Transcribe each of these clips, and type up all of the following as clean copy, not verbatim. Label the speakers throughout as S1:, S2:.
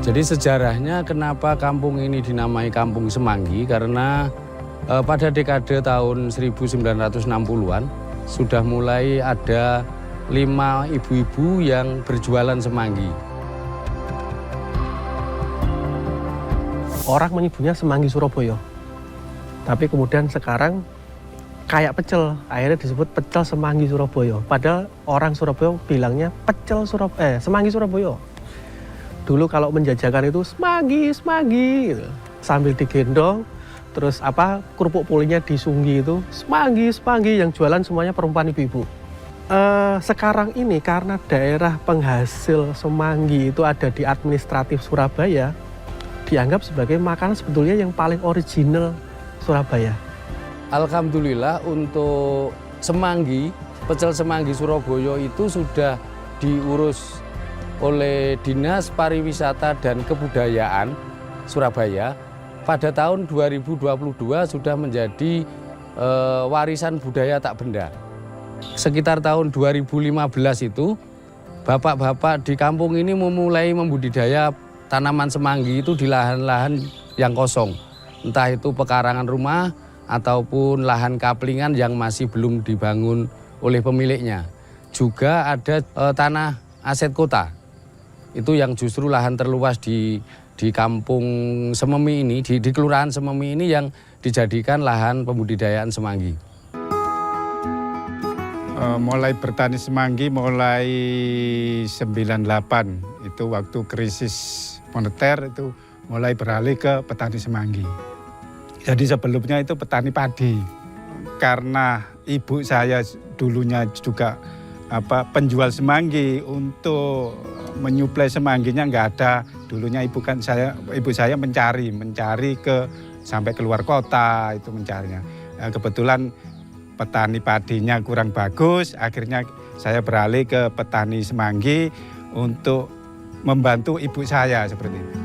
S1: Jadi sejarahnya kenapa kampung ini dinamai Kampung Semanggi karena pada dekade tahun 1960-an sudah mulai ada 5 ibu-ibu yang berjualan semanggi.
S2: Orang menyebutnya semanggi Surabaya. Tapi kemudian sekarang kayak pecel, akhirnya disebut pecel semanggi Surabaya. Padahal orang Surabaya bilangnya pecel semanggi Surabaya. Dulu kalau menjajakan itu semanggi gitu. Sambil digendong, terus kerupuk pulinya disunggi itu semanggi yang jualan semuanya perempuan ibu-ibu. Sekarang ini karena daerah penghasil semanggi itu ada di administratif Surabaya, dianggap sebagai makanan sebetulnya yang paling original Surabaya.
S1: Alhamdulillah untuk semanggi, pecel semanggi Surabaya itu sudah diurus oleh Dinas Pariwisata dan Kebudayaan Surabaya. Pada tahun 2022 sudah menjadi warisan budaya tak benda. Sekitar tahun 2015 itu, bapak-bapak di kampung ini memulai membudidaya tanaman semanggi itu di lahan-lahan yang kosong. Entah itu pekarangan rumah ataupun lahan kaplingan yang masih belum dibangun oleh pemiliknya. Juga ada tanah aset kota. Itu yang justru lahan terluas di kampung Sememi ini, di kelurahan Sememi ini yang dijadikan lahan pembudidayaan semanggi.
S3: Mulai bertani semanggi mulai 98, itu waktu krisis moneter itu mulai beralih ke petani semanggi. Jadi sebelumnya itu petani padi. Karena ibu saya dulunya juga penjual semanggi, untuk menyuplai semangginya nggak ada. Dulunya ibu saya mencari sampai keluar kota itu mencarinya. Kebetulan petani padinya kurang bagus, akhirnya saya beralih ke petani semanggi untuk membantu ibu saya seperti itu.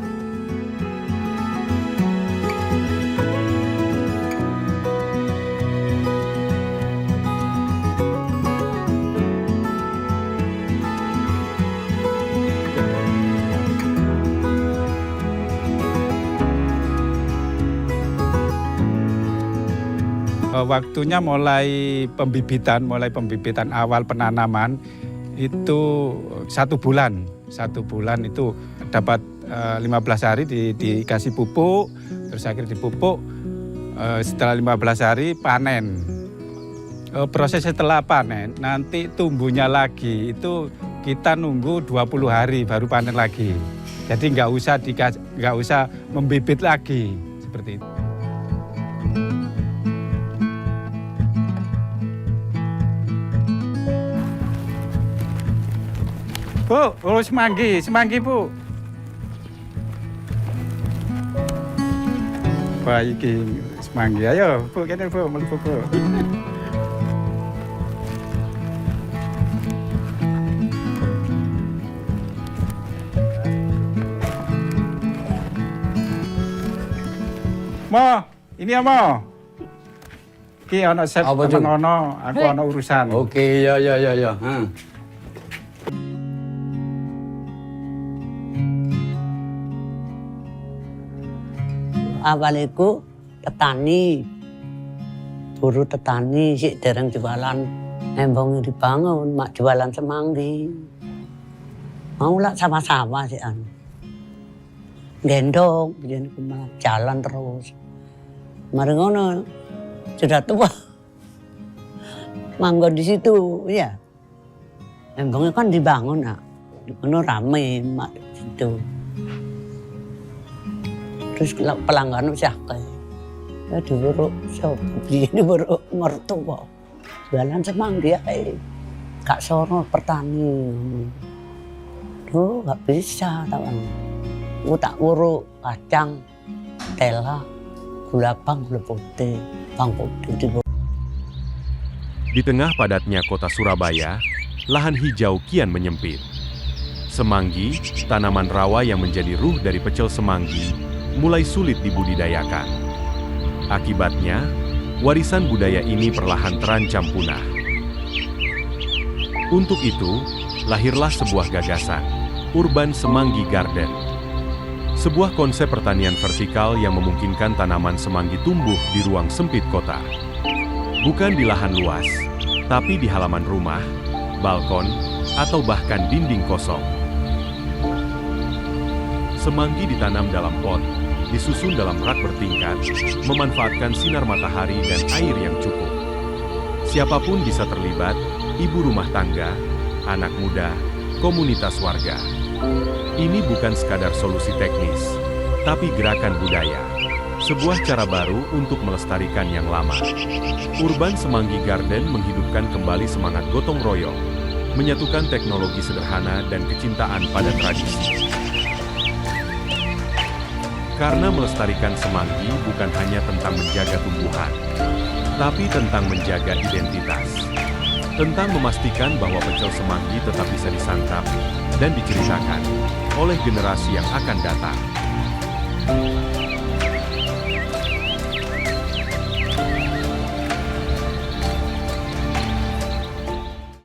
S3: Waktunya mulai pembibitan awal penanaman itu 1 bulan. 1 bulan itu dapat 15 hari dikasih pupuk, terus akhirnya dipupuk. Setelah 15 hari panen. Proses setelah panen nanti tumbuhnya lagi itu kita nunggu 20 hari baru panen lagi. Jadi nggak usah membibit lagi seperti itu. Bu, semanggi Bu. Baik, semanggi. Ayo, Bu, kene Bu, mlebu Bu. Mo, ini ya Mo. Ki ana set ono, aku ana urusan.
S1: Oke, ya.
S4: Awaliku petani, buru petani sih dereng jualan, embong dibangun, mak jualan semanggi. Mau lah sama-sama sih gendong, jadi malah jalan terus. Mari ngono sudah tua, manggon di situ, ya. Embongnya kan dibangun, dibangun rame mak di situ. Terus pelanggan usia kayak, ya diburu mertua, jualan semanggi kak sono petani, nggak bisa tawan, tak uruk kacang, tela, gula putih, bang putih.
S5: Di tengah padatnya kota Surabaya, lahan hijau kian menyempit. Semanggi, tanaman rawa yang menjadi ruh dari pecel semanggi, mulai sulit dibudidayakan. Akibatnya, warisan budaya ini perlahan terancam punah. Untuk itu, lahirlah sebuah gagasan, Urban Semanggi Garden. Sebuah konsep pertanian vertikal yang memungkinkan tanaman semanggi tumbuh di ruang sempit kota. Bukan di lahan luas, tapi di halaman rumah, balkon, atau bahkan dinding kosong. Semanggi ditanam dalam pot, disusun dalam rak bertingkat, memanfaatkan sinar matahari dan air yang cukup. Siapapun bisa terlibat, ibu rumah tangga, anak muda, komunitas warga. Ini bukan sekadar solusi teknis, tapi gerakan budaya. Sebuah cara baru untuk melestarikan yang lama. Urban Semanggi Garden menghidupkan kembali semangat gotong royong, menyatukan teknologi sederhana dan kecintaan pada tradisi. Karena melestarikan semanggi bukan hanya tentang menjaga tumbuhan, tapi tentang menjaga identitas. Tentang memastikan bahwa pecel semanggi tetap bisa disantap dan diceritakan oleh generasi yang akan datang.